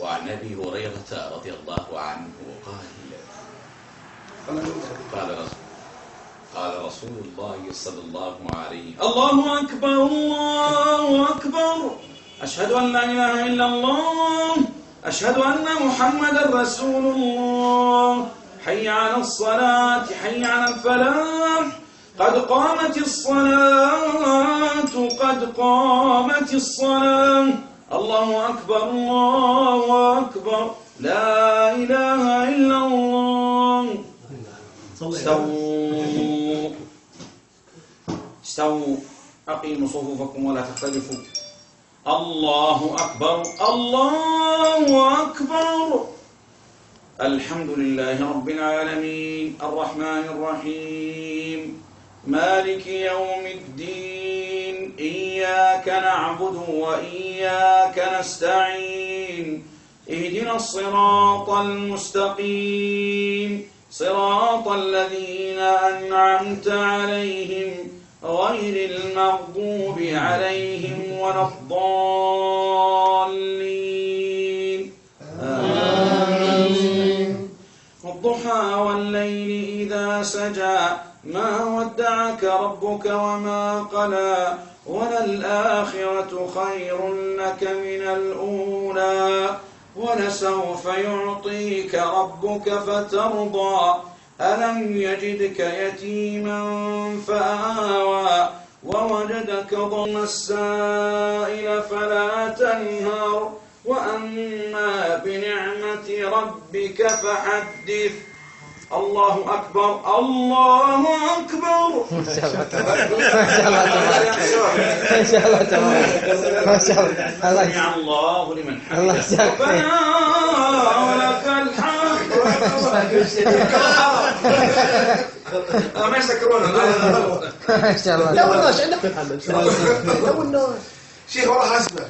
وعن أبي هريرة رضي الله عنه قال رسول الله صلى الله عليه وسلم: الله أكبر الله أكبر، أشهد أن لا إله إلا الله، أشهد أن محمدا رسول الله، حي على الصلاة حي على الفلاح، قد قامت الصلاة قد قامت الصلاة، الله أكبر الله أكبر، لا إله إلا الله. استووا أقيموا صفوفكم ولا تختلفوا. الله أكبر الله أكبر. الحمد لله رب العالمين الرحمن الرحيم مالك يوم الدين، إياك نعبد وإياك نستعين، اهدنا الصراط المستقيم، صراط الذين أنعمت عليهم غير المغضوب عليهم ولا الضالين. آمين. والضحى والليل إذا سجى، ما ودعك ربك وما قلى، وللآخرة خير لك من الأولى، ولسوف يعطيك ربك فترضى، ألم يجدك يتيما فآوى، ووجدك ضلا السائل فلا تنهر، وأما بنعمة ربك فحدث. الله أكبر الله أكبر. ما شاء الله ما شاء الله تبارك ما شاء الله. سمع الله لمن حمده ربنا ولك الحمد. ما يسكرون ما شاء الله. لا والله عندك شيخ والله حسبه.